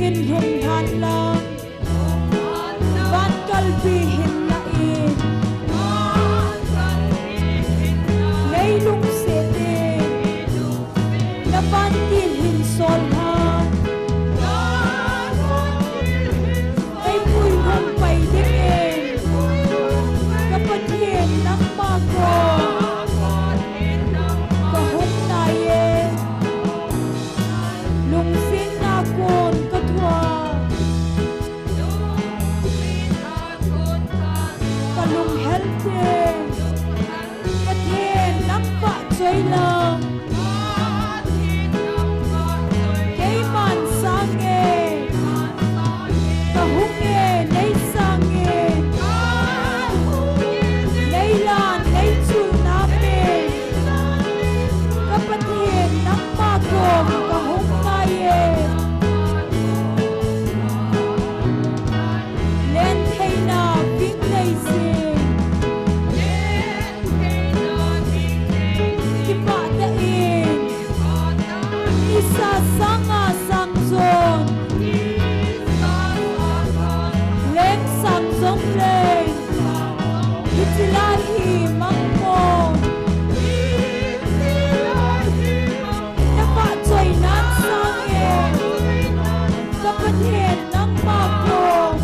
Hin hung han lang van kalbi hin lain leilung sete na pantil hin sol ha ay pui hong pai din kapatid ng mago kahong naye lung sin akon katwa kalung healthy pathen ng pa choy lang kay man sange kahong nay sange nay lan nay chul namin kapatid ng magong kahong naye len thay na vinh nay sing kipa dain isa sanga sangzon leng sangzong leng itilahi mangmong napa choy nan sange kapatid ng magong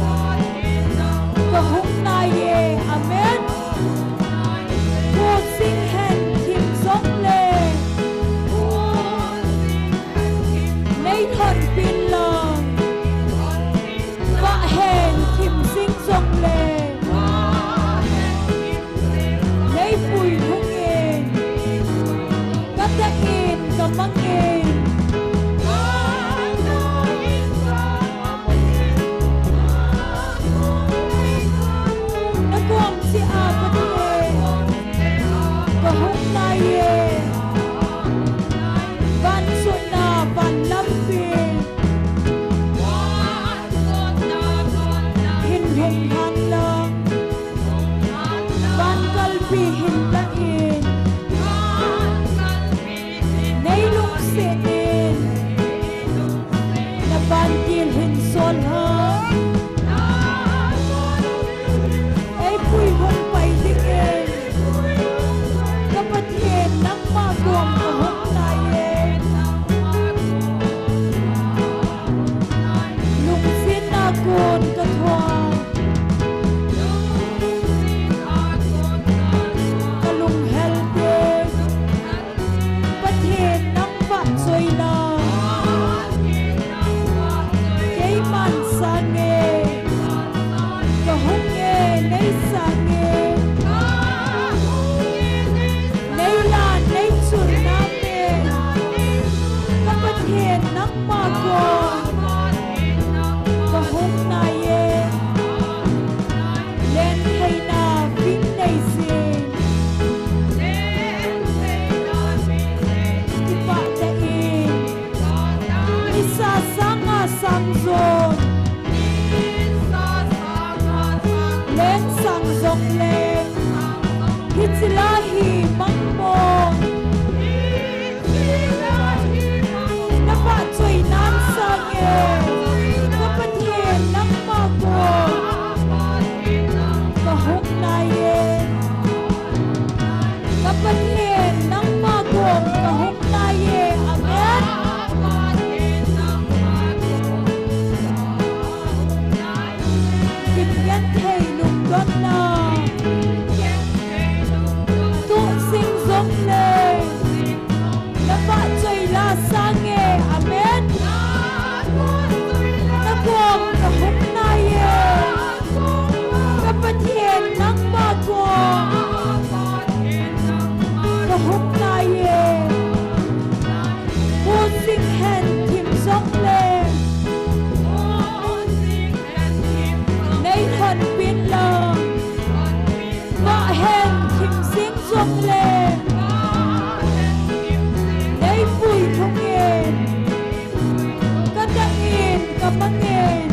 kahong naye amen cô sinh hen kim giống lê nay thuận pin lòng vợ hèn kim sinh giống lê nay bùi hung yên cắt đã in cầm măng yên nó quăng si a bất hề kahong naye van suna van lampin hin hung han lang van kalbi hin lain nay lung setin na van til hin sol ha ay pui hong pai dingin kapatid ng magong kahong naye lung sin akon katwa kalung healthy patid ng vatsoy na kay man sange kahong nay sange nay lan nay chul namin kapatid ng magong kahong naye len thay na vinh nay sing kipa dain isa sanga sangzon len sangzong len hitilahi mangmong napa choy nan sange kapatid ng magong kahong naye kapatid ng magong kahong naye amen kimyan thay lung don na tu sing zong leng napa choy la sange amen nakwam kahong naye kapatid ng magong kahong naye cô sinh hen kim giống leng nay thuận pin lòng vợ hèn kim sinh giống leng nay bùi không yên cắt đã in cầm măng yên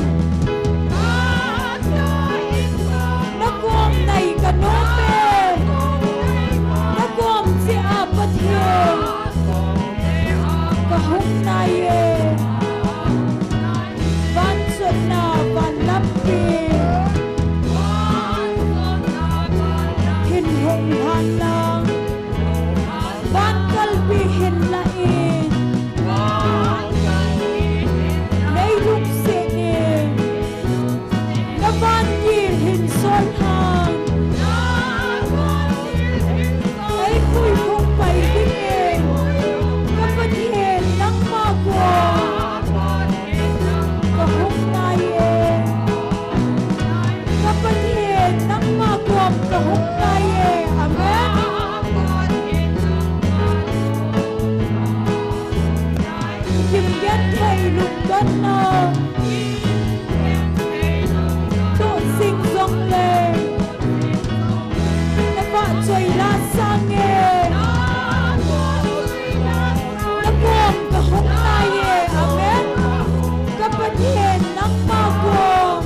nó quăng này cả nốt bê nó quăng si a bất hiền kahong naye van hung na ye amen kim ghét thầy lục đất nơ độ sinh dòng lề đã vợ trời la sang nghe đã buông cả hung na ye amen các bạn hiền nắng ma buông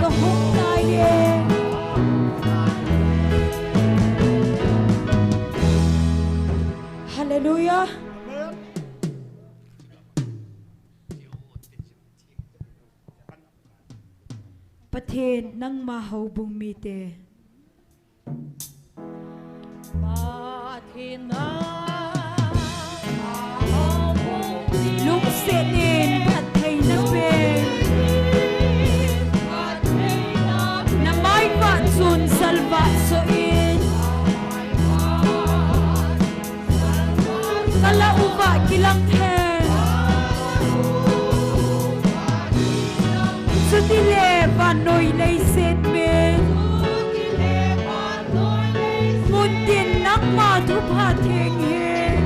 cả hung na ye Hallelujah. Pathen nang mahaubong mite. Pathen nang mahaubong mite. Lung senin pathay na ben. Na may patsun salva soin. Kalauba kilang hen. Sutile vanoy lay set men. Muntin nak matu patheng hen.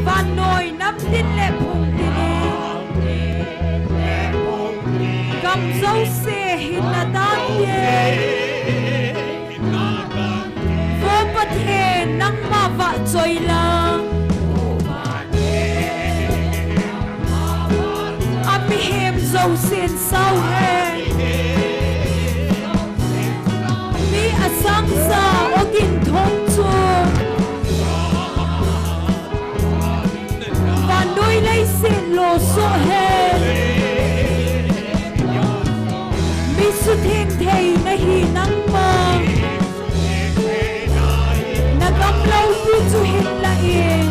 Vanoy nap tin le phung tin. Gam dâu se hin na dan ye. Vô pathen nang ma va choi lang. Ami hem dâu sen sao hen. Mi asang sa ogin thong chu. Và đôi lấy sen lo so hen. Mi su theng thầy na hi nang ma. Na gam lâu tu chu hin la in.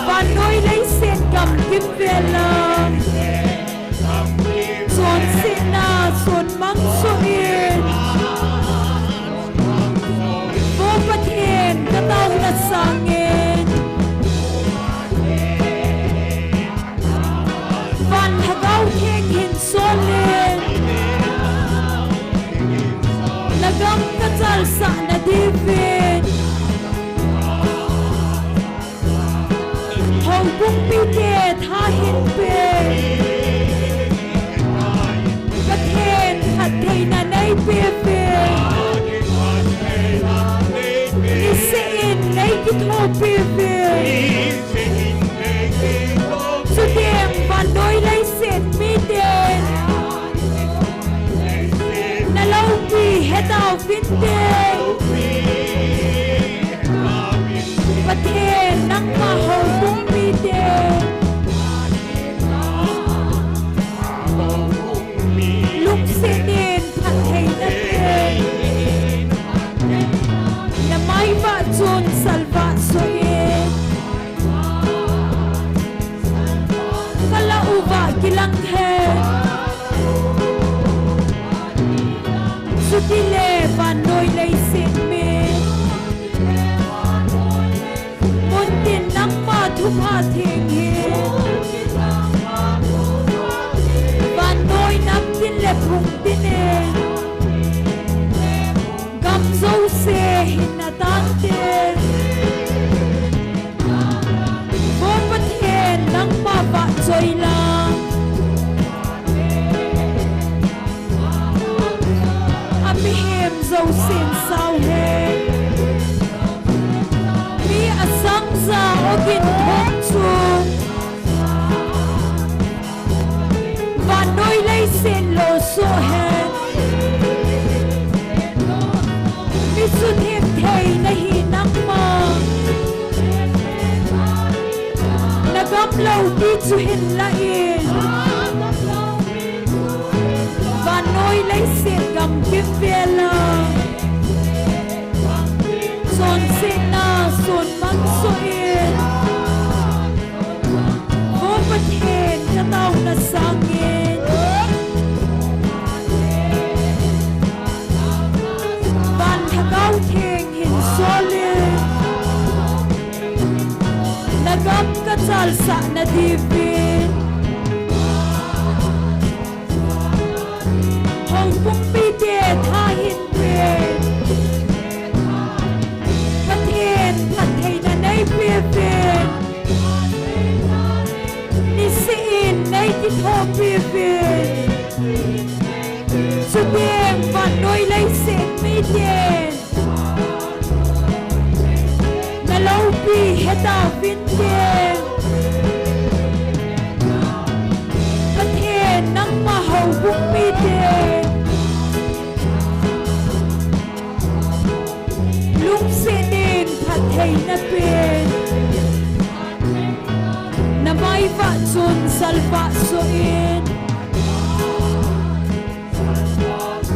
Và đôi lấy sen cầm kim về la. Son sen na son mang so in. Vô pathen ka tao na sang in. Van hagaw theng hin so lên. Nagam ka chal sa na divin. Hầu bung pi ke tha hin pe. Ka then hat thei na nay pe pe. Ni se in nay ki tho pe pe. Su dem van đôi lấy sen mi den. Na lâu pi het ao fin den. Pathen nang ma hầu bung mi den. Lúc se den pat thei na den. Na mai va chun salva so ye. Kala uva kilang hen. Sutile vanoy lay sen men. Muntin nang ma thu patheng hen. Vanoy nang tin le phung tin en. Gam dâu se hin na tan ten. Vô pathen nang ma va choi lang. Ami hem dâu sen sao hen. Mi asang za ogin thong chu. Và đôi lấy sen lo so hen. Mi su thêm thầy na hi nang ma. Na gam lâu đi chu hin la in. Và đôi lấy sen gam kim về la. Son sen na son mang so in. Vô pathen ka tao na sang in. Van hagaw theng hin so lên. Na gam ka chal sa na divin. cái thô bì bì Chú đêm và nôi lấy xịn mi đền Nà lâu bì hết đào viên đền Bất hề nắng mà hầu bụng mi đền Lúc sẽ đền thật thầy nà bền Nà mai vạ chôn salva so in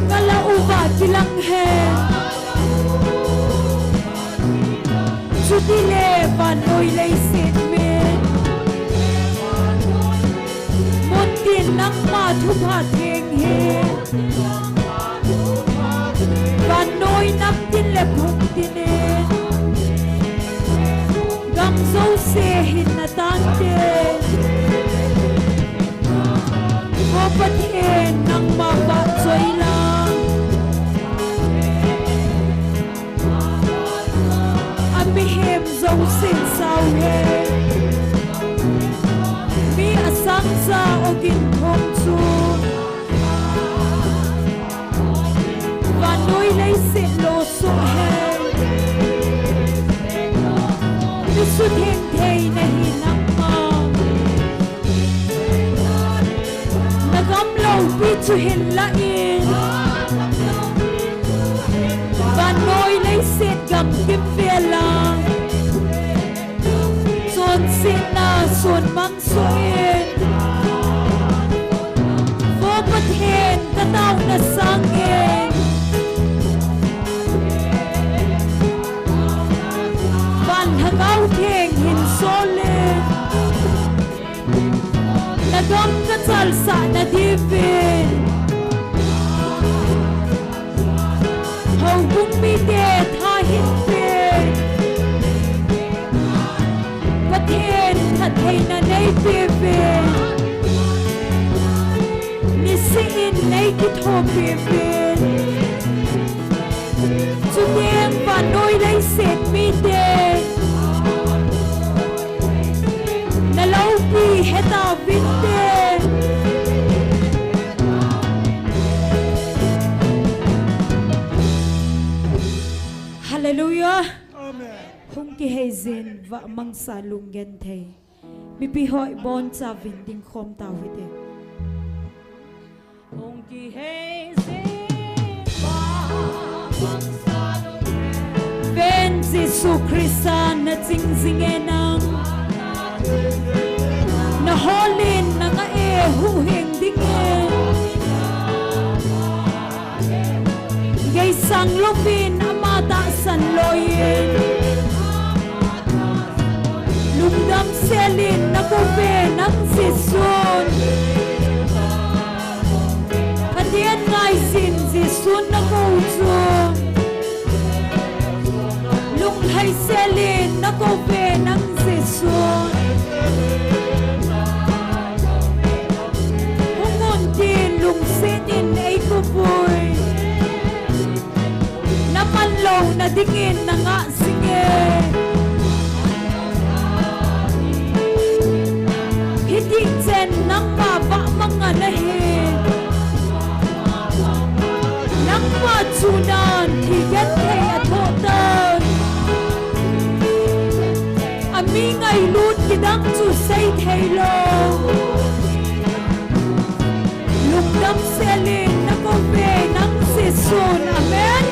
Ngala uva tilang hen Chú đi lê và nôi lấy xịt mên Một tiền nắng mà thúc hạ thênh hen Và nôi nắm tin lệ phụng tin en Gam dâu xe hình na tan tên Vô bất hên nắng mà vạ chơi lang Mi hem dâu xin sao he Mi asang sa o gin thong chu Và nôi lấy xin lô su he Mi su thêm thầy na hi nang ma Na gam lâu bi chu hin la in Và nôi lấy xin gam kim về lang Xuân xin na xuân mang xuân Vô bất hên ta tao na sang en Van hang áo thênh hình xô lên Na gom ka chal sa na di vin Hầu bung mi đê tha hin vin Bất hên thật thầy na nay bê vin Ni si in nay ki thô bê vin Chú đêm và nôi lấy xịt mi đê Na lâu bì hết tao vinh đê Hallelujah Hung ki hei zin và mang sa lung gen thầy Mi pi hỏi bon cha vinh ding khom tao với đê Hong ki hei zin ba mang sa lung Ven Giêsu Christa na ching zing e nang Na holin na nga e hu heng ding e Gay sang lovin amata san loyin Lungdam selin na ko ve nang Giêsun Kadian ngay sin Giêsun na ko chun Lung hay selin na ko ve nang Giêsun Hungon tin lung sinin ay ko boy Naman low na dingin na nga sige Hindi chen nang baba mga nahin Nang machunan higat kay atotan Ami ngay lut kidang chu say thay lo Lungdam selin na ko ve nang Giêsun amen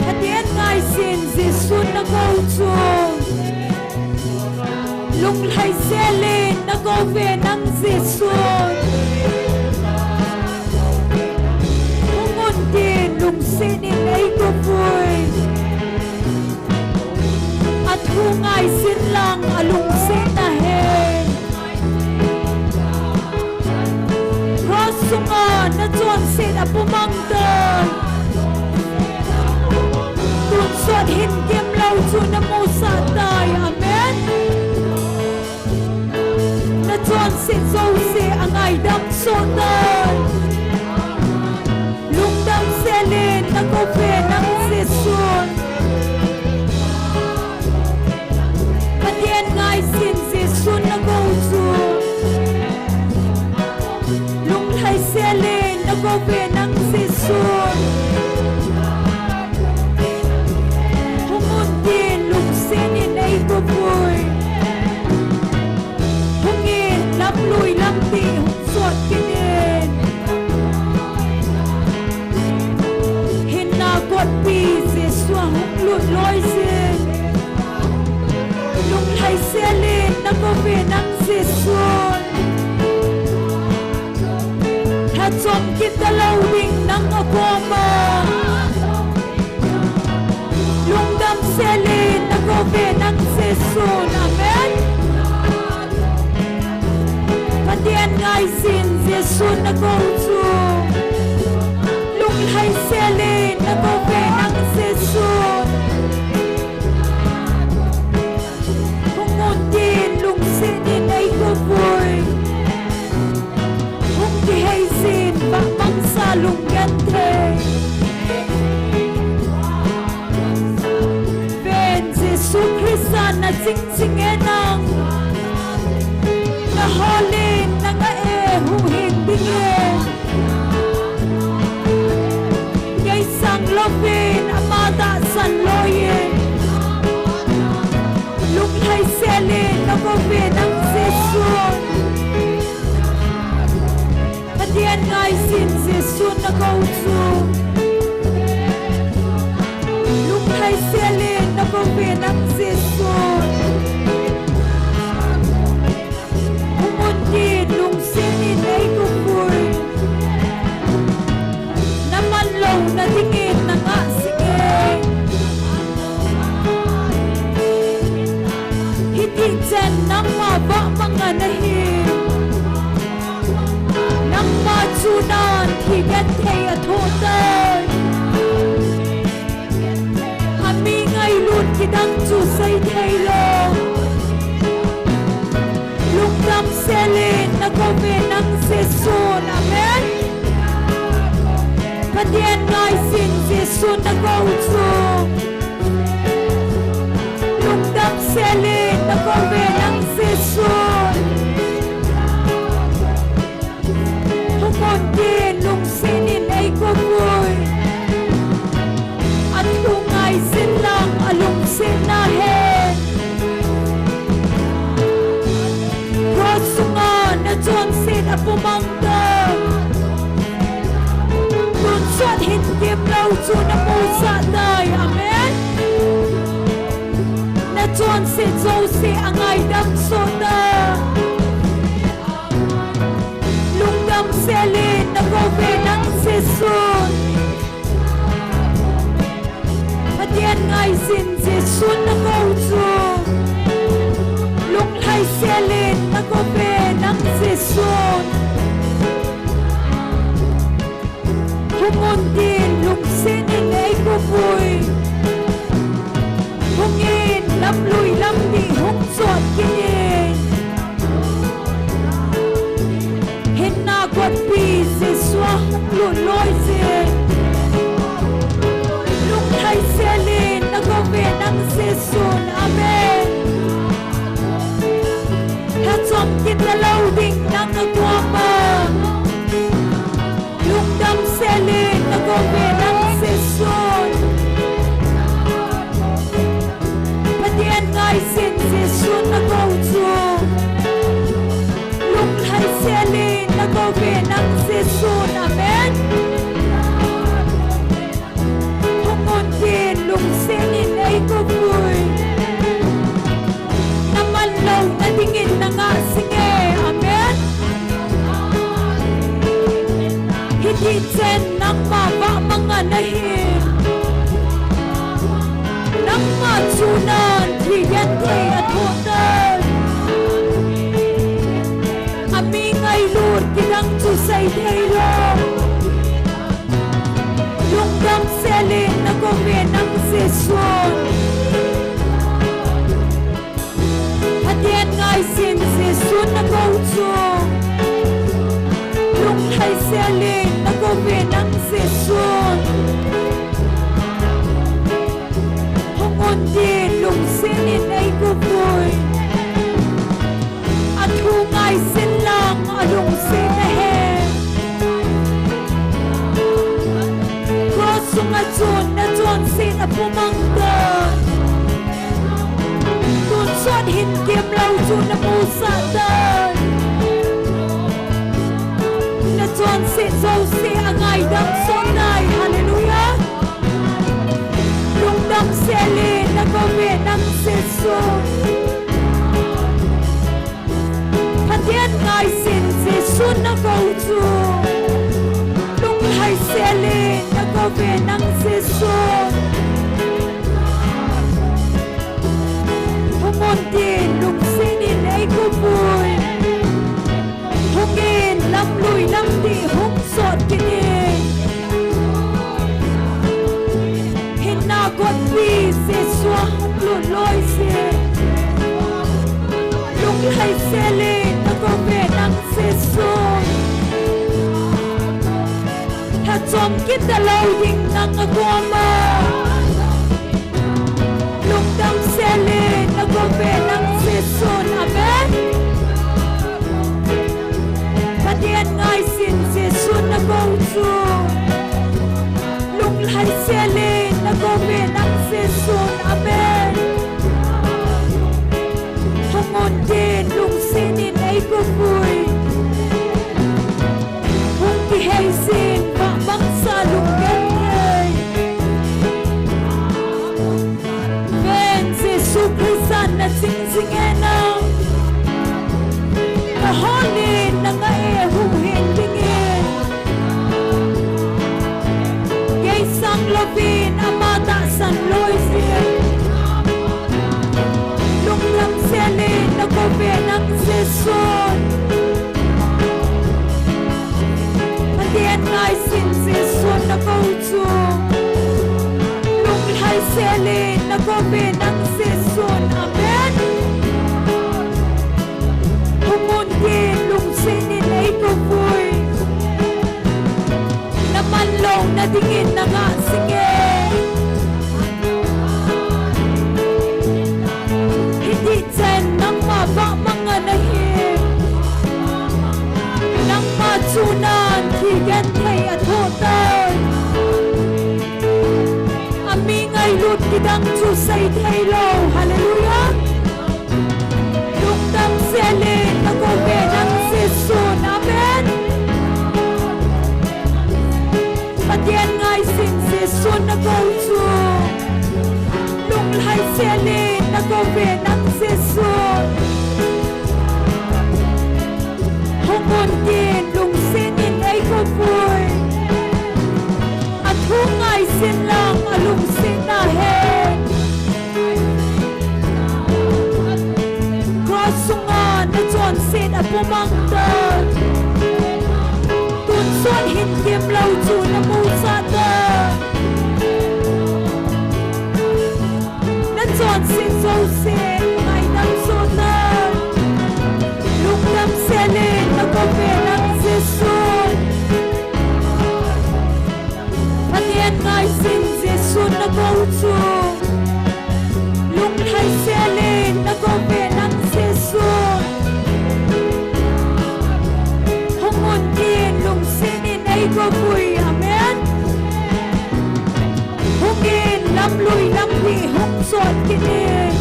Hadian ngay sin Giêsun na ko chung Lung hay selin na ko ve nang Giêsun Hungon din lung sinin ay ko vui At hungay sin lang alung sin na hen Cross sunga na chuan sin apumangdan Tun suat hin kim lau chu na mo sa tay amen Na chuan sin zo se angay dam so tay Lung dam selin na ko ve nang Giêsun Kadian ngay sin Giêsun na ko chu lụt lối gì lúc hay xe lên nó có về nắng dễ xuân hạt chom kita lâu đình nắng ở qua mà lúc đâm xe lên nó có về nắng dễ xuân amen và tiền ngài xin dễ xuân nó có chu lúc hay xe lên nó có về nắng dễ xuân không muốn tin lúc sẽ đến đây có vui không thì hay xin và mong xa lúc gắn thề bên Giêsu Christa na chính chính e nang na holy na nga e hung hin ding e ngay sang lovin amata san loye lúc hay xe lên nó có về nắng Giêsu và thiên ngài xin Giêsu nó cầu chu lúc hay xe lên nó có về nắng Giêsu không muốn tin lúc xin đi đây cũng vui năm ăn lâu na tingin na nga sige hiti dyan nang maba mga nahim nang matsunan higan thay at hotel kami ngay luôn kitang chusay thay lo lukdam selin na kove ng sesun amen Padian ngay sin Giêsu na cầu chu lukdam selin na kove ng sesun Hukon din lung sinin ay kumoy at tungay sin lang alung sinahin Rosungan na John sin apumanggang Tunsot hindim lau chu na musa day amen na John sin Josie angay dam soda lungdam selin na kove ng sesun Padian ngay sin Giêsu na cầu chu lúc hay selin na kove ng sesun Humuntin lúc sinin ay kuboy Hungin lam lui lam di hung suat kinin Hina quat pi Giêsu hung lụt lối zin lúc hay selin na kove ng sesun amen hạt chom kita lâu đình nang qua mà lúc đâm xe lên nó có về nắng sesun và thiên ngài xin Giêsu nó cầu chu lúc hay xe lên nó có về nắng sesun amen không muốn tin lúc xe lên ấy có vui naman lâu na tingin na nga sige amen Hiti dyan nang maba mga nahim nang matsunan triyan tay at hotel aming ay Lord kinang chusay tayo lungdam selin na kove ng sesun at yan ngay sin sesun na kaucho lung hay selin na kove ng sesun hungon din lung sinin ay kuboy at hungay sin lang alung sinahin Sungatsun na John sin apumanggan Tunsot hinkim lau chu na musa dan Na John sin Josie angay dam sonay Hallelujah Lung tam seli na ko ve nang se su Hadian ngai sin se su na ko chu Lung hai seli na ko ve nang se su Humon tin lung sinin ay ko bui Hungin lam lui lam di hung sot kinin Hina got pi se swa lun loi se Lung hai se le na ko ve nang se su Ha chom kita lau ding nang agwama Lung dam se le na ko ve nang se sun amen Hadian ngai sin se sun na ko chu Lung hai se le na ko ve nang se sun amen Hamon din lung sinin ay ko vui Hung ki hay sin ba bang sa lung ganay Ben se su krisan na sing singenang Kaholin na nga hungin tingin Gay sang lopin amata san loy sin Lung lam selin na ko ve nang seson Hadian ngai sin seson na ko chu Lung hai selin na ko ve nang seson amen Humun din lung sinin ay ko vui Naman long na tingin na nga sige Hindi dyan nang maba mga nahim Nang matsunan kigan kay at hotan Aming ay lut kidang chusay taylo Hallelujah Lungdam selin na ko ve nang sesun amen Patian ngai sin sesun na ko chu Lung hai selin na ko ve nang sesun Humon din lung sinin ay ko vui At hungay sin lang alung sin na hen Sungan na John sin at pumangtan Tunson hindim lau chu na musata Na John sin so sin ngay nang sotan Lungdam selin na kope ng sesun Patian ngay sin sesun na kauchu Lunghay selin na kope ng sesun Humun din lung sinin ay ko vui amen Hungin lam lui lam di hung sot kinin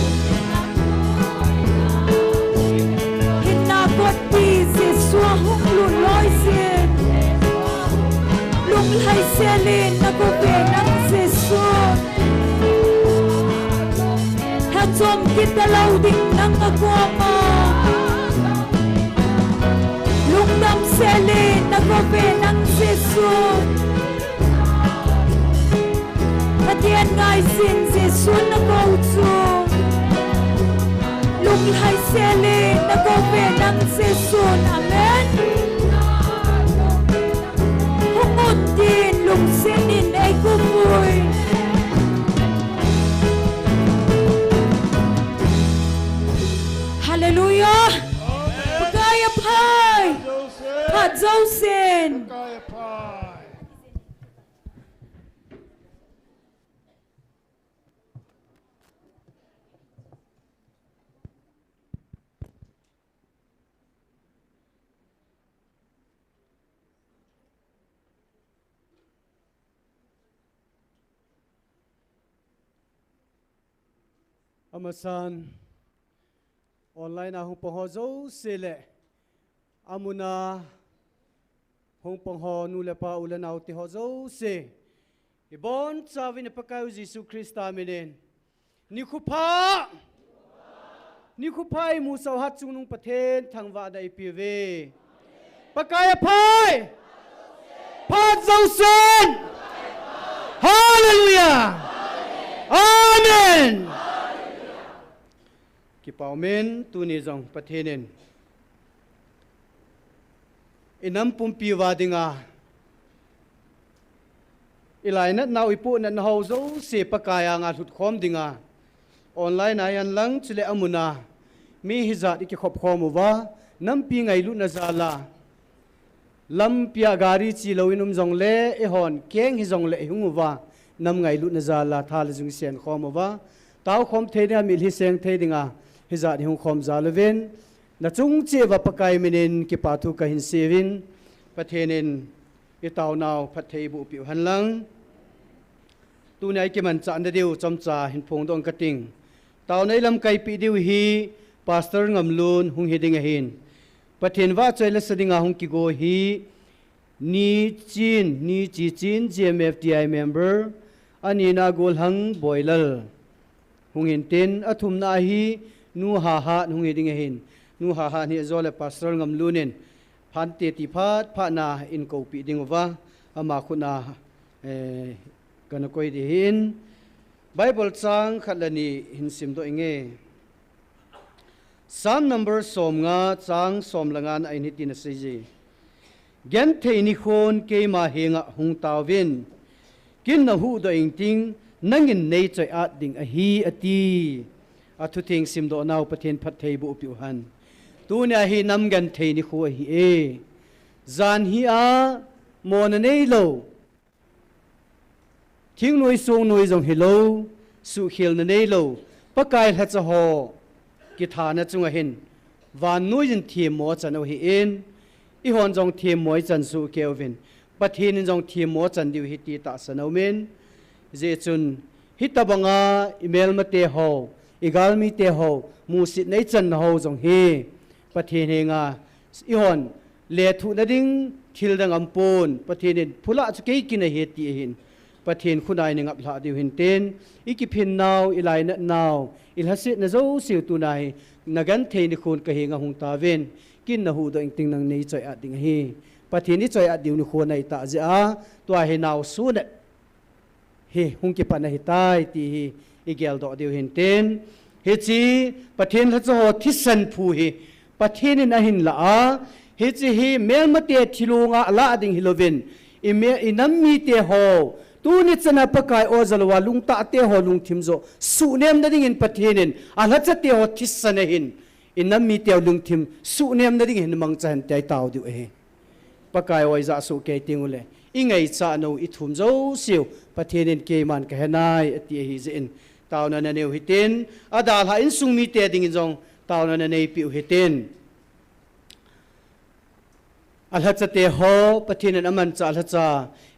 Hinakot di siswa hung luloy sin Lung hay selin na kope ng sesun Hatom kita lau ding nang agwama Lungdam selin na kope ng sesun Hadian ngai sin sesun na kauchu Lung hai selin na kope ng sesun amen Humon din lung sinin ay kumoy Hallelujah! Pagkaya pay! Padzausin! Amasan online ahong panghozo sile amuna hong pangho nule pa ulan au ti hozo se Ibon Savin Pakaw Jesu Christa Minen. Nikupa Nikupai Musaw Hatsunung Paten Tangvada IPV. Pakaya Pai Padzausen. Hallelujah. Amen. Kipaumen tunizong patinin. Inam pumpiwa dinga. Ilainat na ipu na nahozo si pakaya nga tutkom dinga. Online ayan lang chile amuna. Mi hizat ikikop komuwa. Nampi ngay na zala. Lampia gari chilo inum zong le ihon keng hizong le ihunguwa. Nam ngay na zala thal zung sian komuwa. Tao kom te dinga mil hiseng te dinga. Hizat ihung kom zalawin. Na chung cheva pakay minin kipatu kahin sivin. Patinin itaw naw patay bu upiw hanlang. Tunay kiman sa anda diw chomcha hinpong doon kating. Tao na ilam kay pidiw hi pastor ngamlun hung hidingahin. Patinwa choy lasadinga hung kigo hi ni chi chin GMFTI member anina golhang boilal. Hung hintin atum na hi nu haha hung hidingahin. Nu haha ni azole pastor ngamlunin. Pante tipat pa na in kopi dingwa ama kuna kanakoy dihin. Bible sang khalani hinsim do inge. Psalm number som nga chang som langan ai ni tin seji. Gen the ni khon ke ma henga hung tawin. Kin na hu do ingting nangin nei choi at ding a hi ati. Atu ting sim do naw pathen phat thei bu upiuhan. Tu na hi nam gan the ni khu hi e. Zan hi a mon nei lo. Thing noi song noi jong hello su khil na nei lo. Pakai ha cha ho. Kita na chunga hin van noi jin thiem mo chan hi in I hon jong thiem moi chan su Kelvin pathin jong thiem mo chan diu hi ti ta sanau men je chun hitabanga email mate ho igal mi te ho mu sit nei chan ho jong hi pathin he nga I hon le thu na ding thil dang ampon pathin phula chu ke kin he ti hin pathin khunai ni ngap la diu hin ten ikiphin naw ilai na naw ilhasit na zo siu tunai nagan the ni khun ka hinga hung ta ven kin na hu do ingting nang nei choi at ding hi pathin ni choi at diu ni khon ai ta ja to he naw su na he hung ki pa na hi tai ti hi igel do diu hin ten he chi pathin ha cho thisan phu hi pathin na hin la a he chi hi mel mate thilunga ala ding hilovin inam mi te ho tu ni chana pakai ozalwa lungta te ho lung thimzo su nem da ding in pathinin ala cha te ho thisana hin inam mi te lung thim su nem da ding in mang chan tai taw du e pakai oi za su ke tingule ingai cha no I thum zo siu pathinin ke man ka hanai ati hi zin taw na neu hitin adal ha in sung mi te ding in jong taw na nei piu hitin alhacha te ho pathinan aman cha alhacha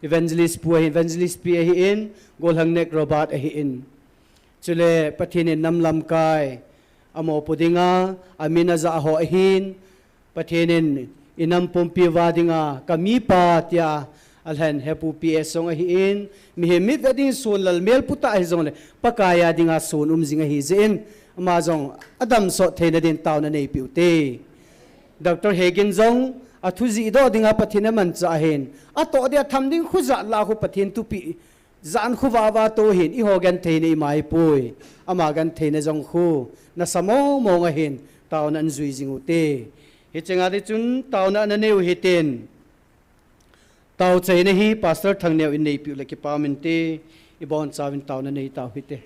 evangelist pi hi in golhang nek robot hi in chule pathinin namlam kai amo pudinga amina za ho hin pathinin inam pompi wadinga kami pa tia alhan hepu ps song hi in mi he mi veding sun lal mel puta hi zong le pakaya dinga sun zinga hi zin ama jong adam so theina din taw na nei piute Dr. Hagin zong athuji do dinga pathina man cha hin ato dia thamding khuza la khu pathin tu pi zan khu wa to hin I hogan theini mai pui ama gan theina jong khu na samo mo nga hin taw nan zui jingu te hi chenga ri chun taw na neu hi ten taw chaina hi pastor thangneu in nei pi le ki pamin te ibon chawin taw na nei taw hi te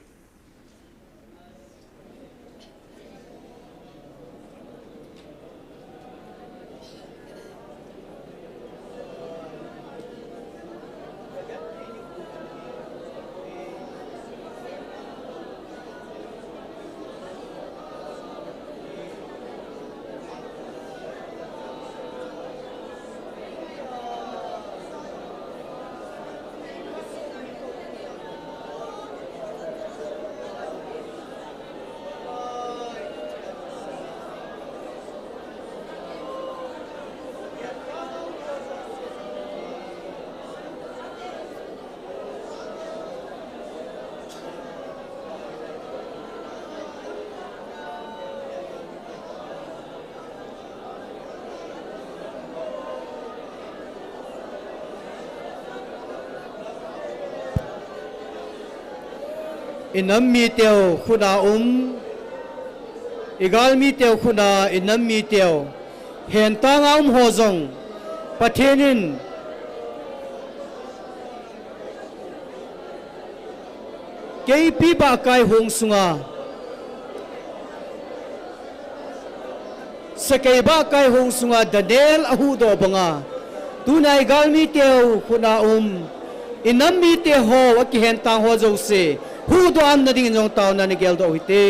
inam mi teo khuna igal mi teo khuna inam mi teo hen tanga ho zong pathenin kei pi ba kai hong sunga sakai ba kai hong sunga Daniel ahu do banga tunai gal mi teo khuna inam mi te ho wa ki hen tang ho zo se hu do am na ding jong taw na ni gel do hite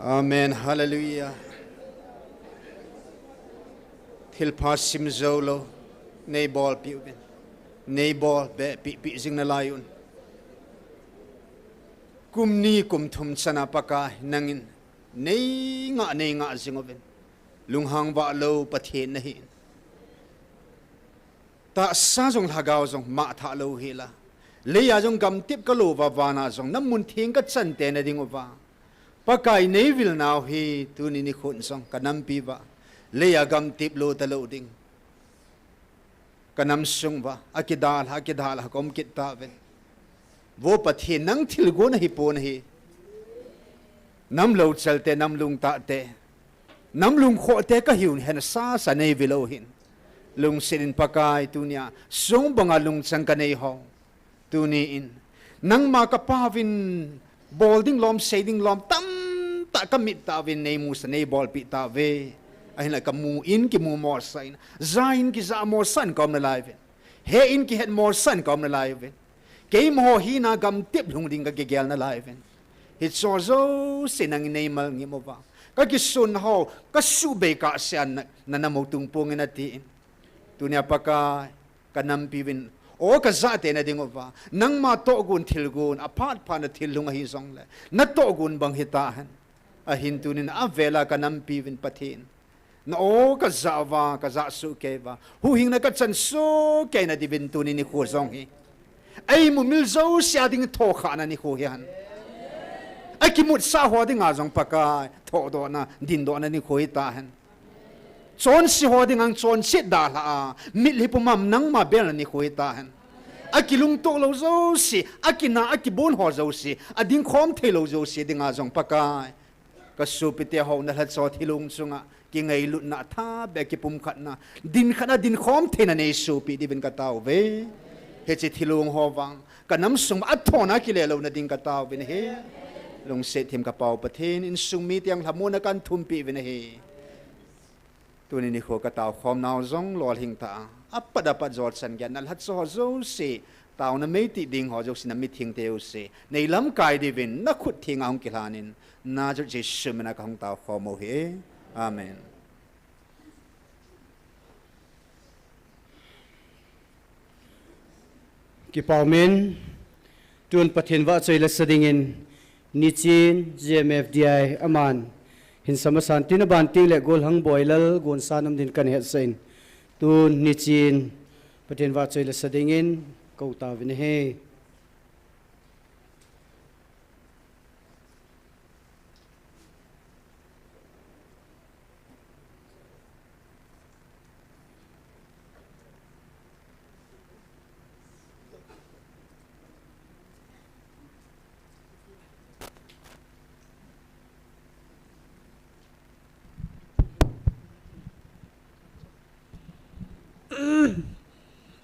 Amen. Hallelujah. Thil pasim zolo nei bol piubin. nei bol be pi jing na layun kum ni kum thum chana paka nangin nei nga zingoven lunghang ba lo pathen na hi ta sa jong hagaw jong ma tha lo hi la le ya jong gam tip ka lo wa wana jong namun thing ka chan te na ding wa pakai nei vil naw hi tu ni khun jong kanam pi wa le ya gam tip lo ta lo ding kanam sung ba akidal kom kit ta ven wo pathen nang thil go na hi pon hi nam lo chalte nam lung ta te nam lung kho te ka hiun hen sa nei vilo hin lung sin pakai tunia sung banga lung chang ka nei ho tuni in nang ma ka pavin bolding lom shading lom tam ta ka mit ta vin nei mu sa nei bol pi ta ve ai la ka mu in ki mu mo sain zain ki za mo san kom na live he in ki het mo san kom na live ke mo hi na gam tip lung ding ka gegel na live hit so zo sinang nei mal ngi mo ba ka ki sun ho ka su be ka sian na na mo tung pung na ti tunia paka kanam piwin o ka za te na ding ba nang ma to gun thil gun apart pa na thil lunga hi zong le na to gun bang hita han a hin tunin a vela kanam piwin pathin na o ka za wa ka za su ke ba hu hing na ka chan so ke na divin tunin ni khu zong hi ai mu mil zo sia ding tho kha na ni khu hi han ai ki mut sa ho ding a zong paka tho do na din do na ni khu hi ta han chon si ho ding ang chon sit da la mit li pumam nang ma bel ni khu hi ta han akilung to lo zo si akina akibon ho zo si ading khom the lo zo si ding a zong paka ka su pi te ho na la cho thilung chunga ki ngai lut na tha be ki pum khat na din khana din khom the na nei su pi di ben ka taw ve he chi thilung ho wang ka nam sung a thona ki le lo na ding ka taw ben he long se them ka pau pathen in sung mi tiang lamuna kan thum pi ben he tunin ni kho ka taw khom naw zong lol hing ta apada pa jor san gyan nal hat so zo se taw na me ti ding ho jo sin mi thing teu se nei lam kai di vin na khut thing ang ki lanin na jo je shumna ka hong taw khom mo he amen ki paumen tun pathin wa choi la sadingin nichin gmfdi aman hin samasan tinaban ti le gol hang boilal gon sanam din kan het sein tun nichin pathin wa choi la sadingin ko ta vin he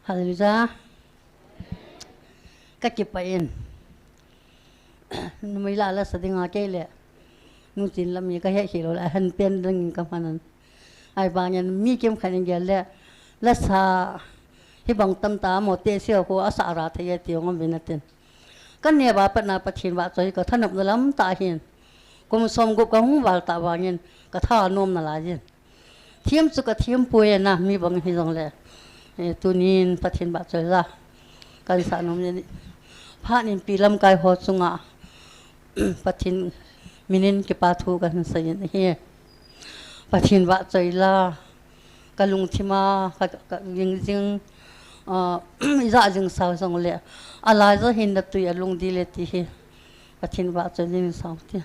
Hallelujah. Kakipain. May lala sa tinga kele. Nung sinlam niya kaya hilo la hanpen ding kamanan. Ay banyan mi kem kanin gele. La sa hibang tamta mo te siya ko asa arata ya tiyong binatin. Kanya ba pat na pathin ba so ka thanap na lam ta hin. Kum som gup ka hung wal ta banyan ka tha nom na la jin. Thiam su ka thiam puye na mi bang hizong le. Tunin pathin ba choi la kan sa nom ni pha nin pilam kai ho chunga pathin minin ki pa thu kan sa yin hi pathin ba choi la kalung thima ka jing jing za jing sa song le ala za hin da tu ya lung di le ti hi pathin ba choi jing sa ti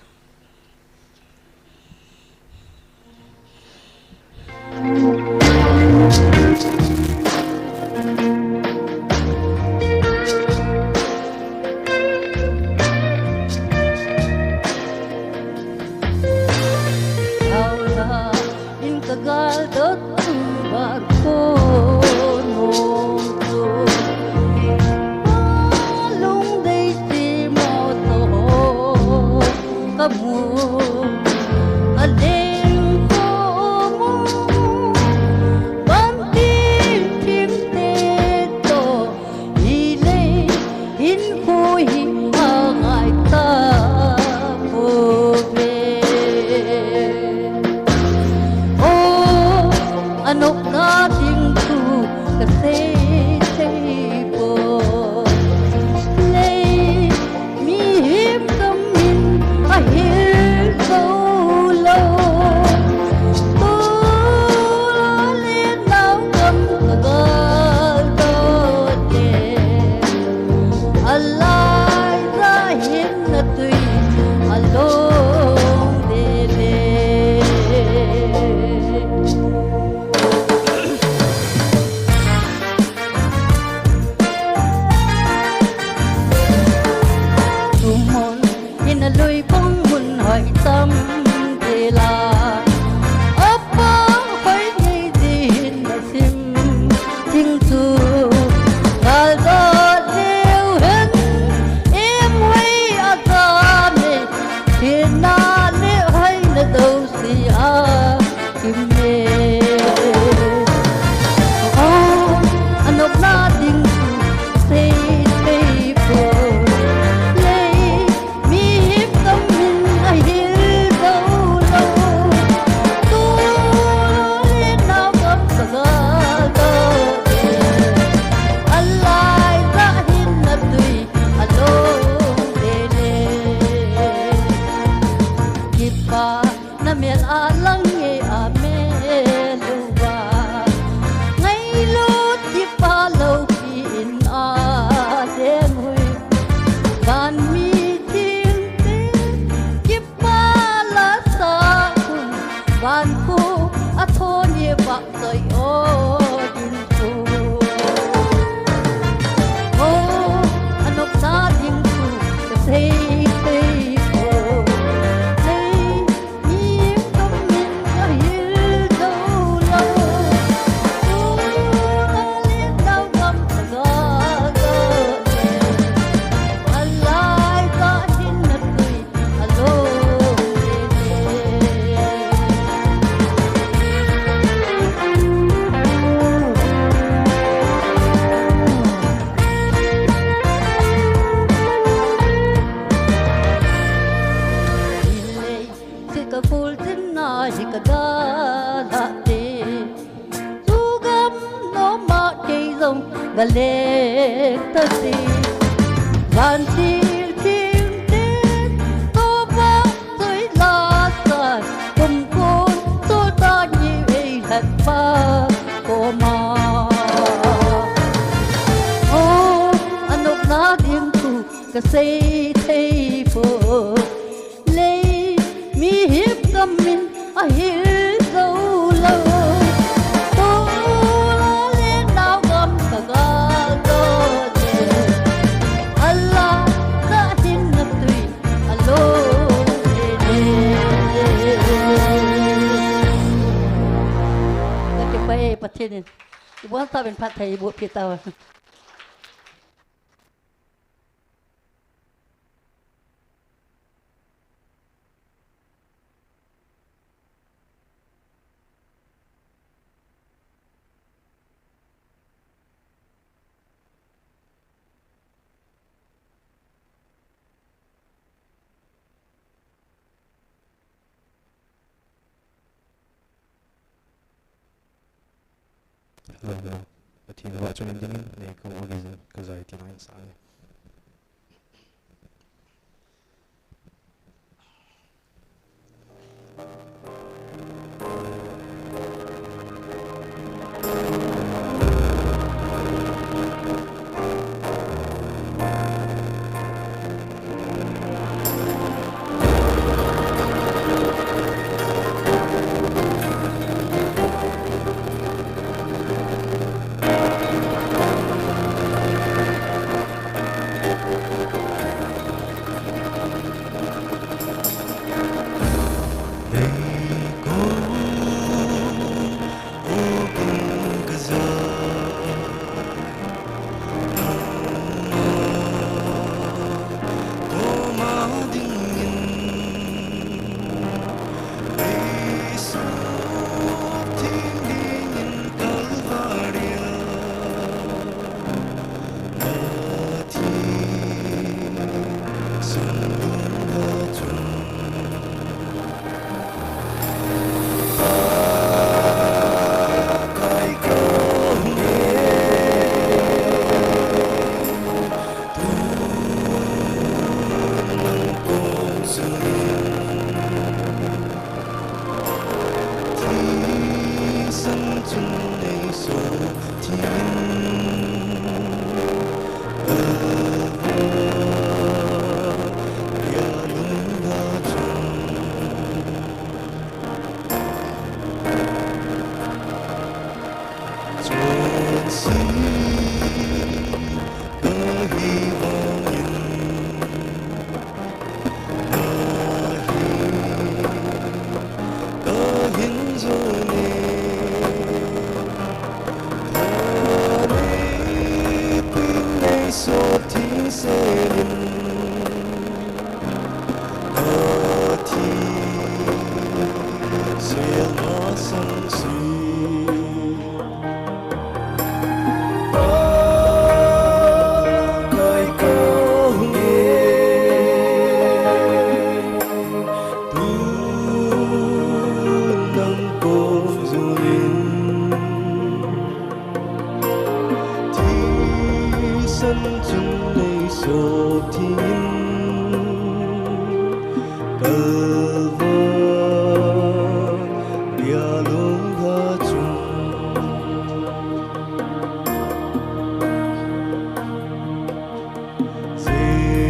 van mi tin tin kip ba la sa kun van ku a thon ye bak soi o din ku o anok sa ding ku ka sei sei o sei mi kom min a hil do lo o le dau gam sa ga ga alai ka hin na tui alo ka kul tin na hi ka da la te tu gam no ma ke zong ga le ta si van til kim tin to ba toi la sa kum kun to ta ni ei hat pa ko ma o anok na ding tu ka sei thei po le mi hiệp cầm min a hil dâu lâu tô lo lên đau gầm cả ga đô chê Allah đã hin ngập tùy alo đêก็จะไปประเทศนี้อีบ้านตาเป็นผัดไทยบวชเพียตาa tin wa chuan ding nei ko organization ka zai tin ai sa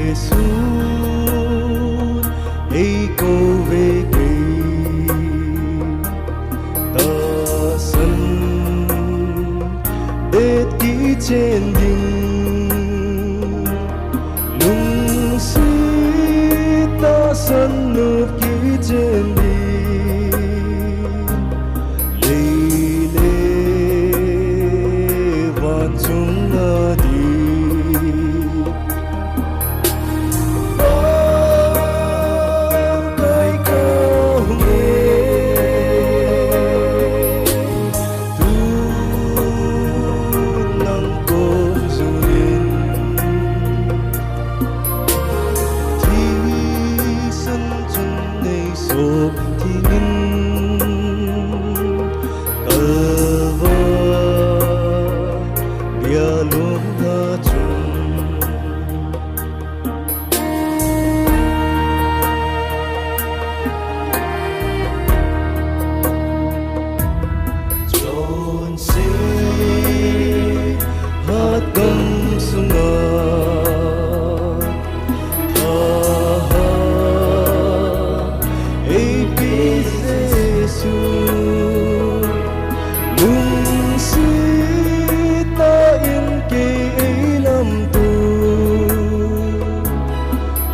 Jesus nộp ký trên đi lê lê và chúng ta đi cái câu nghe tu nắng cồn dù lên thì sân chân này sụp thì nghìn cờ vơ bia luôn thơ chung tròn xế hát gầm sung ngọt thơ ê bí giê-xu lung sĩ ta yên kê ấy lâm tu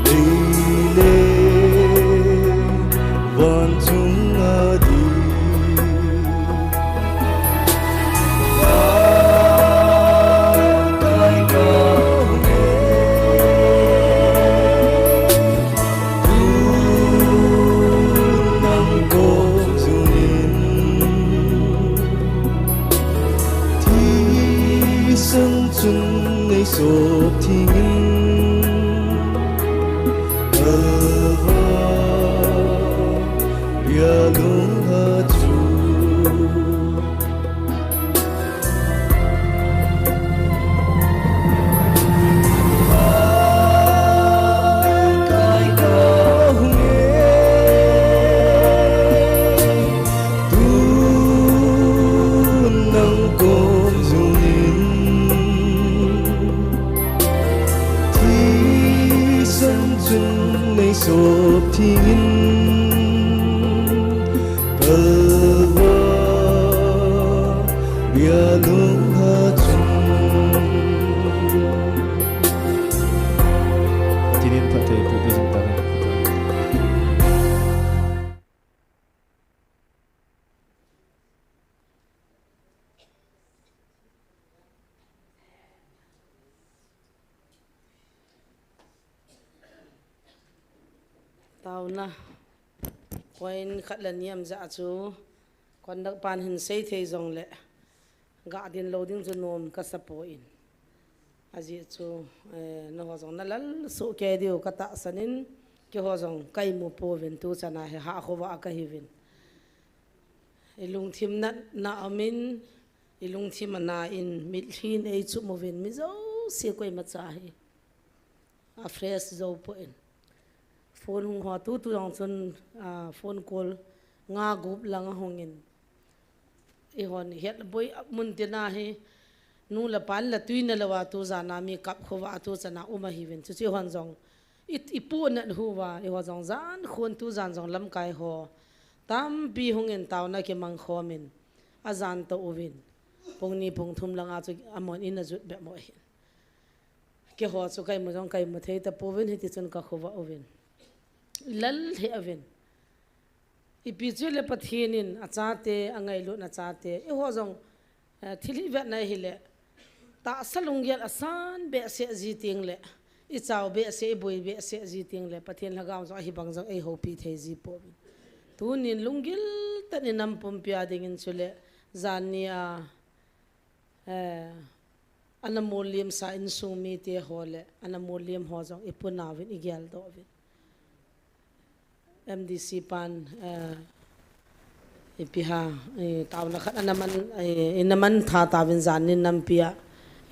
lê lê vạn chúng đi cái câu nghe tu nắng cồn dù lên thì sân chân này sụp thì nghìn cờ vơ bia luôn thơ chung cái câu nghe tu nắng cồn dù lên thì sân chân này sụp thì nghìn cờ vơ bia luôn thơ chung Tinin pa tayo po isang tanong. tao na quên khát lần niệm dạ chú còn đặc ban hình xây thế dòng lệ gạ điện lâu tiếng chân nôm cả sắp in à gì chú nó họ dòng nó lắm số kê điều cả tạ sanin cái họ dòng cây mua po viên tu chân này hạ khô vạ cây viên ilung thim na amin ilung thim na in mít hin ấy chú mua viên mít dấu xia quay mặt trái à fresh dấu po in phone hung hoa tu dòng chân phone call nga group lang hongin ihon het boy mun tina he nu la pal la tuin la wa tu zana mi kap khowa tu chana uma hi ven chu hon jong ipu na huwa i ho jong zan khon tu zan jong lam kai ho tam pi hongin taw na ke mang khomin azan to uvin pongni pong thum langa chu amon in azut be mo hi ke ho chu kai mo jong kai mo thei ta povin hi ti chun ka khowa uvin lal he avin ipichule pathinin achate angai lu na chate e ho jong thili vet na hi le ta salungyal asan be se ji ting le i chaw be se boi be se ji ting le pathin lagaw zo hi bang jong ei ho pi the ji po tu nin lungil tan nam pum pia ding in chule zania anamolium sa in sumi te hole anamolium ho jong ipunawin igyal do vin MDC pan ipiha taw na khat naman inaman tha tawin zanin nampia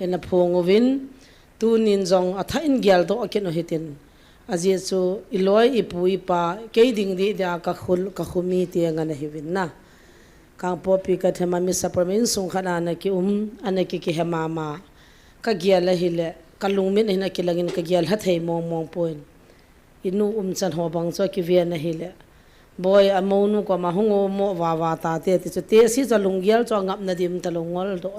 ena phongovin tunin jong atha in gyal do akeno hitin aji chu iloi ipui pa keiding di da ka khumi ti ngana hiwin na kang popi ka thema mi sapramin sung khana na ki anaki ki hemama ka gyal hile kalungmin hina kilangin ka gyal hathei mong mong poin inu chan ho bang cho ki ve na hile boy amonu ko ma hungo mo wa ta te ti te si cha lungyal cho ngap na dim ta longol do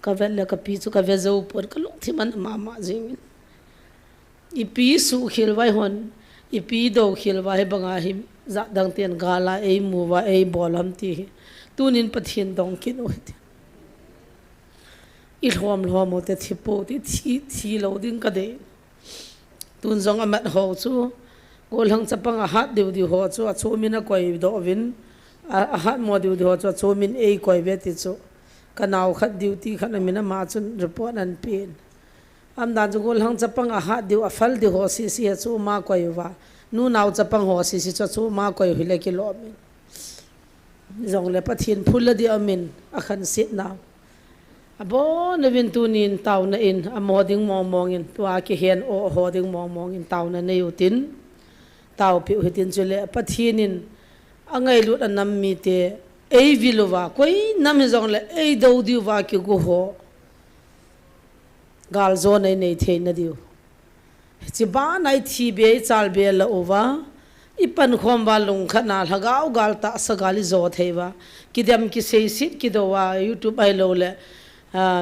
ka vel la ka pi chu ka ve zo por ka lung thi man mama jing ipi su khil vai hon ipi do khil vai banga him za dang ten gala ei muwa ei bolam ti tunin pathin dong kin o i hlom o te thipo ti thi lo ding ka de tun zong amat ho chu gol hang chapanga hat deu di ho chu a chu mina koi do win a hat mo deu di ho chu chu min ei koi ve ti chu kanau khat duty khat mina ma chun report an pin am dan chu gol hang chapanga hat deu a fal di ho si chu ma koi wa nu nau chapang ho si chu ma koi hile ki lo min zong le pathin phul di amin a khan sit na abo nevin tunin taw na in amoding mong in tua ki hen o hoding mong in taw na neutin taw pi hitin chule pathinin angai lut anam mi te ei vilova koi nam zong le ei do diu wa ki go ho gal zo nei nei the na diu chi ba nai thi be chal be la ova ipan khom ba lung khana lagau gal ta sa gali zo theiwa kidam ki sei sit ki do wa youtube ai lo le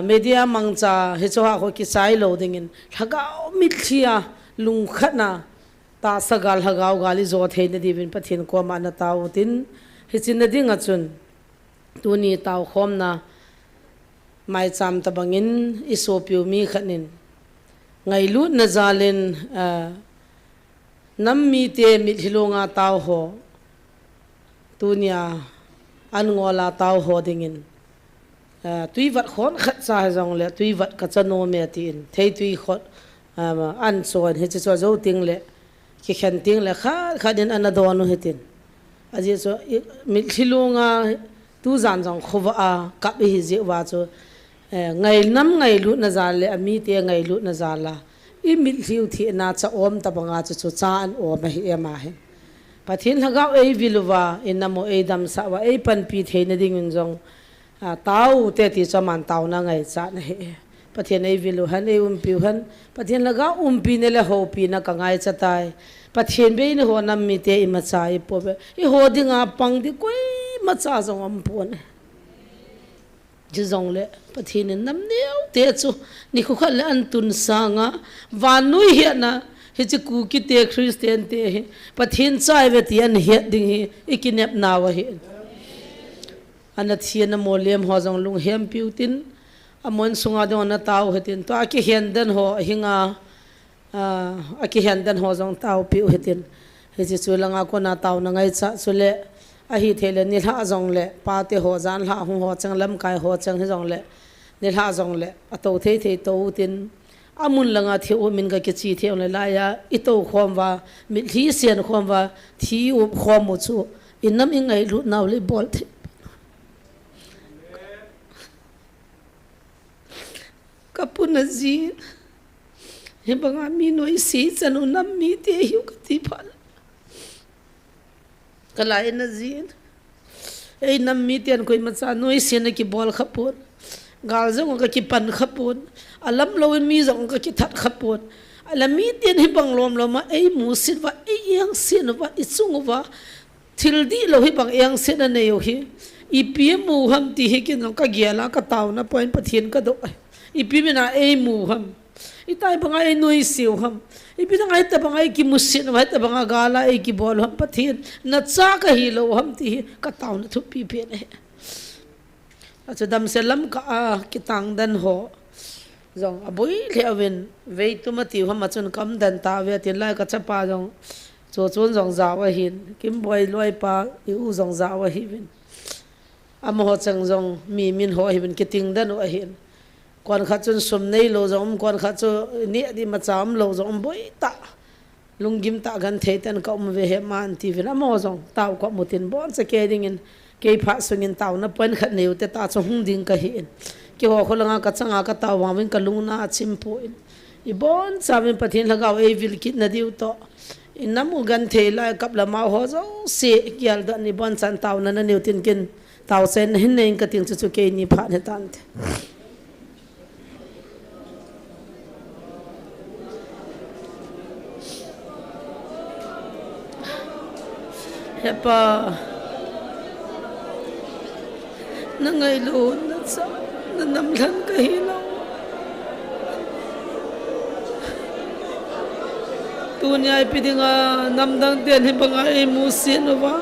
media mangcha he choha ko ki sai lo dingin lagau mithia lung khana ta sa gal lagau gali zo the na divin pathin ko ma na taw tin he chin na ding achun tuni taw khom na mai cham ta bangin isopiu mi khanin ngai lut na zalin nam mi te mi thilonga taw ho tunia an ngola taw ho dingin tui wat khon khat sa jong le tui wat ka chano me tin thei tui khot an chon he chu zo ting le ki khan ting le kha den an do no hetin aje so mi thilonga tu zan jong khowa a ka bi hi je wa chu ngai nam ngai lu na za le ami te ngai lu na za la i mi thiu thi na cha om ta banga chu cha an om hi ema he pathin lagau ei vilwa inamo ei dam sa wa ei pan pi theina ding in jong tau te ti chaman tau na ngai cha na he pathin ei vilu han ei piu han pathin lagau pi ne le ho pi na ka ngai cha tai pathin be ni ho nam mi te i ma cha i po be i ho dinga pang di koi ma cha jong am pon ji jong le pathin nam neu te chu ni khu khal an tun sanga vanui hi na hi chi ku ki te christian te hi pathin chai ve ti an he ding hi ikinep na wa hi anathia na molem ho jong lung hem piutin amon sunga de na taw hetin to aki hendan ho hinga aki hendan ho jong taw piu hetin he chi chulanga ko na taw na ngai cha chule a hi thele ni la jong le pa te ho jan la hu ho chang lam kai ho chang he jong le ni la jong le a to thei thei to tin amun langa the o min ga ke chi the le la ya i to khom wa mi thi sian khom wa thi u khom mu chu inam ingai lu naw le bol the kapuna ji he banga mi noi si chanu nam mi te hiu ka ti phal kala ena ji ei nam mi ten koi ma cha noi si na ki bol khapun gal jong ka ki pan khapun alam loin mi jong ka ki that khapun ala mi ten hi bang lom loma ei mu sit wa ei yang sin wa i chung wa thil di lo hi bang yang sin na yo hi i pi mu ham ti hi ki no ka giala ka taw na point pathin ka do ipi mina ei mu ham itai banga ei noi siu ham ipi ngai ta banga ki musin wa ta banga gala ei ki bol ham pathin na cha ka hi lo ham ti ka taw na thu pi pe ne acha dam selam ka ki tang dan ho jong aboi lewen ve tu ma ti ham chun kam dan ta ve ti lai ka cha pa jong cho chun jong za wa hin kim boy loi pa i u jong za wa hi vin am ho chang jong mi min ho hi vin ki ting dan wa hin kon kha chun sum nei lo jom kon kha chu ni di ma cham lo jom boi ta lungim ta gan the tan ka um ve he man ti vin am ho jong taw ko mutin bon se ke ding in ke pha sungin taw na pen khat neu te ta chu hung ding ka hi ki ho kholanga ka changa ka taw wa win ka lungna chim po in i bon chamin pathin lagaw ei vil kit na diu to in namu gan the la kap la ma ho zo se kyal da ni bon chan taw na neu tin kin taw sen hin nei ka ting chu ke ni pha ne tan the hepa na ngai lo na sa na nam lan ka hi lo tu ni ai pidinga nam dang ten he banga e musin wa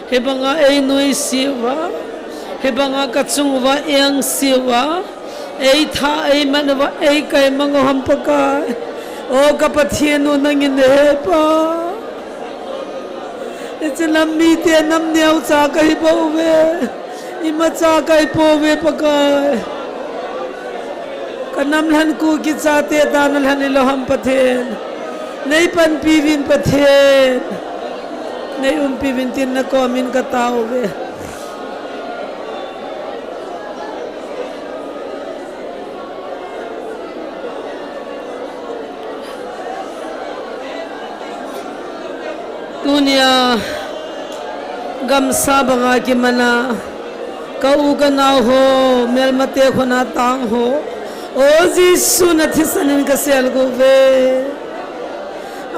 he banga e noi siwa he banga kachung wa yang siwa e tha e man wa e kai mango ham paka o kapathienu nangin he pa it's nam mi te nam neu cha kai bo we ima cha kai po we paka kanam lan ku ki cha te danal han lo ham pathen nei pan pivin pathen nei pivin tin na ko min ka tao we dunia gam sabanga ki mana kau gana ho mel mate khona tang ho o jisu na thisanin ka sel go ve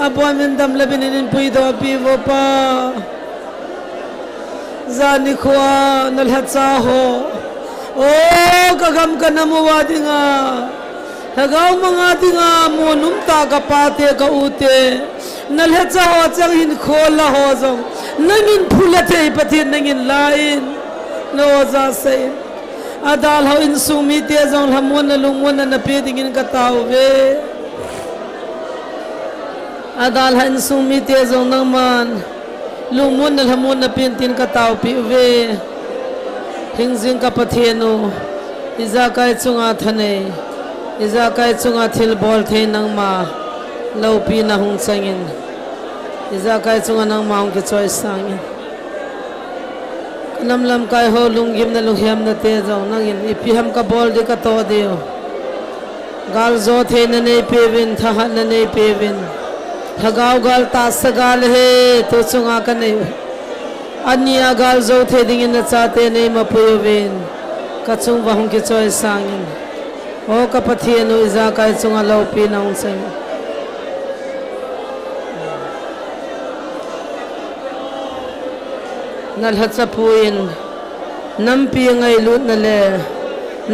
abo men dam labinin pui do pi vo pa zani khwa nal hacha ho o ka gam kana mo wa dinga hagaw mga dinga monum ta ka pate ka ute nal hacha ho chang hin khola ho jong nangin phulate pathin nangin lain no za sai adal ho in sumi te jong hamon na lumon na pe dingin ka taw ve adal han sumi te jong nang man lumon na hamon na pin tin ka taw pi ve hingzing ka patheno iza kai chunga thane iza kai chunga thil bol the nang ma lo pi na hung changin iza kai chunga nang maung ki choice sangin nam lam kai ho lunggim na lunghiam na te jong nangin ipiham ka bol de ka to deo gal zo the na nei pevin tha na nei pevin thagaw gal ta sagal he to chunga ka nei ania gal zo the dingin na cha te nei ma pevin ka chung wa hung ki choi sangin o ka pathienu iza kai chunga lo pi na ung sang nal hatsa puin nam pi ngai lut na le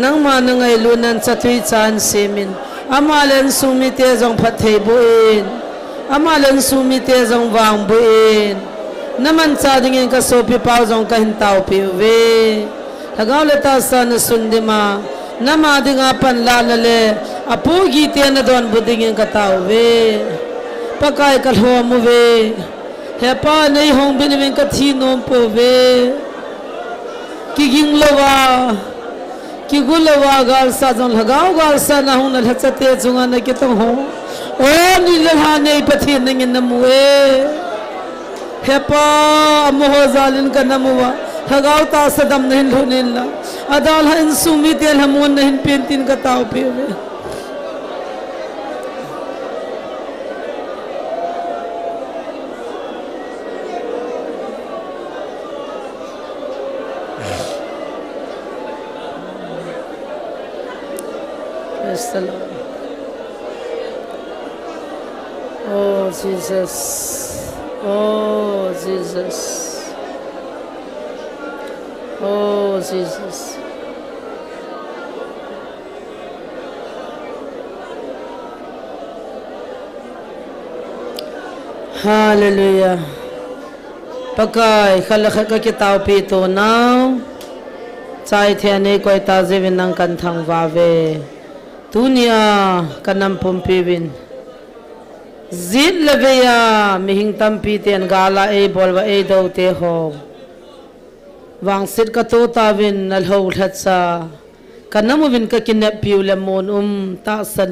nang ma na ngai lu nan chatui chan semin amalen sumi te jong phathei buin amalen sumi te jong wang buin naman cha dingin ka sopi pau jong ka hin tau pi ve thagaw le ta san sundima nama dinga pan la la le apu gi te na don budingin ka tau ve pakai ka hlo mu ve hepa nei hong bin wen ka thi nom po ve ki ging lawa ki gulawa gal sa jong lagaw gal sa na hong na hachate chunga na ki tong ho o ni la ha nei pathin ngin na muwe hepa moho zalin ka na muwa hagaw ta sadam na hin lunin la adal han sumi tel hamon na hin pentin ka tao pe ve oh Jesus, oh Jesus, oh Jesus. Hallelujah. Pakai khalakha ka kitau pi to now. Chai thiane koi ta jevin nang kan thang wa ve. Dunia kanam pumpivin zit leveya mihing tampi ten gala e bolwa e do te ho wang sit ka to tawin nal ho thatsa kanamovin ka kinapiu lemon ta san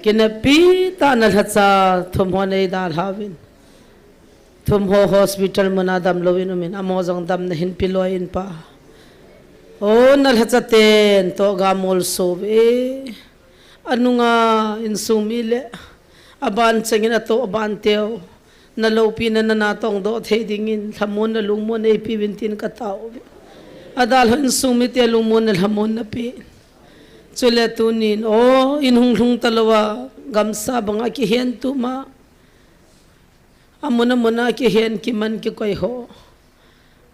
kinapi ta nal hatsa thum ho nei dal havin thum ho hospital manadam lovin umin amozang dam na hin piloin pa oh nal hachaten to gamol sobe anunga insumile aban changin ato aban teo nalopi na nanatong do thedingin thamon na lungmon e pibintin katao adal han sumite lungmon na hamon na pi chule tunin o inhung talawa gamsa banga ki hen tuma amuna muna ki hen ki man ki koi ho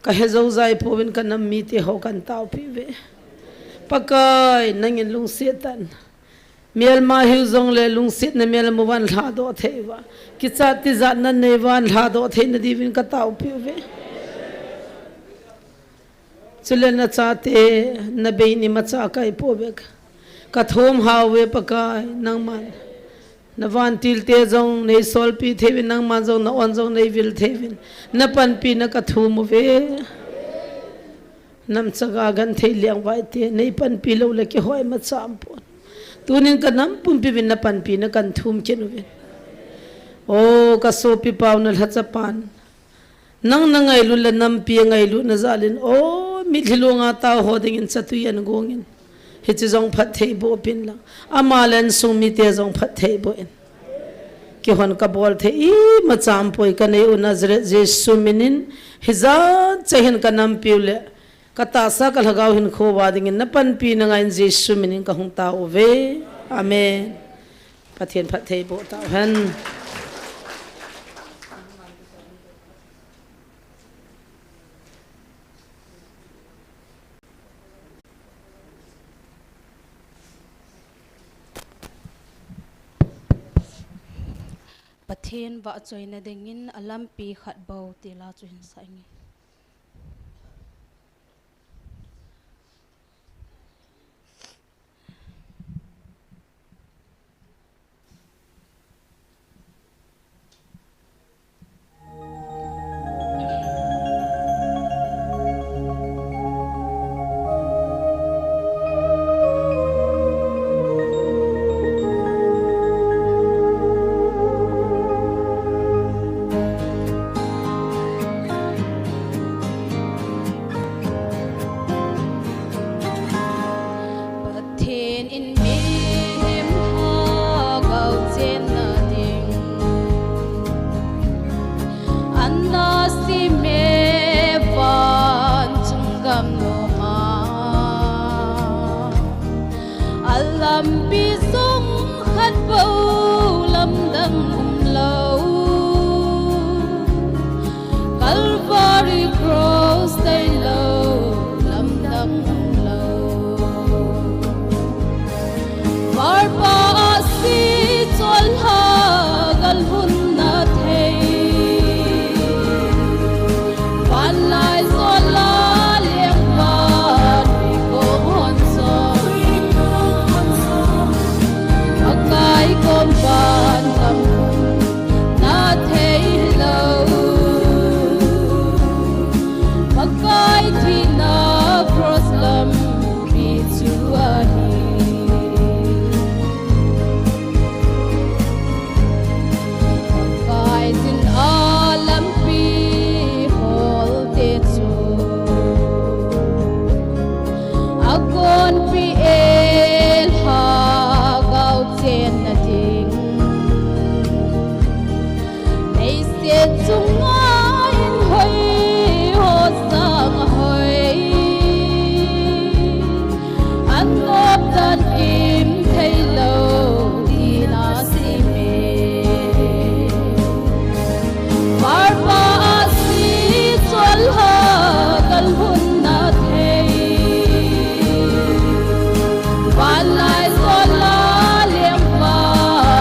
kahe zo zai povin kanam mite ho kan tau pive pakai nangin lung setan miel ma hiu zong le lung sit na miel mo wan la do the wa ki cha ti za na ne wan la do the na divin ka tau pi ve chule na cha te na be ni ma cha kai po be ka thom ha we pa kai nang man na van til te zong nei sol pi thevin nang man zong na on zong nei vil thevin na pan pi na ka thum ve nam chaga gan thei liang vai te nei pan pi lo le ki hoi ma cham pon tunin ka nam pum pi bin na pan pi na kan thum chen ve o ka so pi paw na la cha pan nang na ngai lu le nam pi ngai lu na zalin o mi thilunga ta ho ding in chatu yan gongin hi chi zong phat thei bo pin la amalan sung mi te zong phat thei bo in ki hon ka bol the I ma cham poi ka nei u nazret jesu minin hiza chehin ka nam piule ka ta sa ka lagaw hin kho wa ding in na pan pi na ngai jesu minin ka hung ta o ve amen pathian phat thei bo ta han Pathian ba choina dengin alam pi khat bau tila chuin sa ngi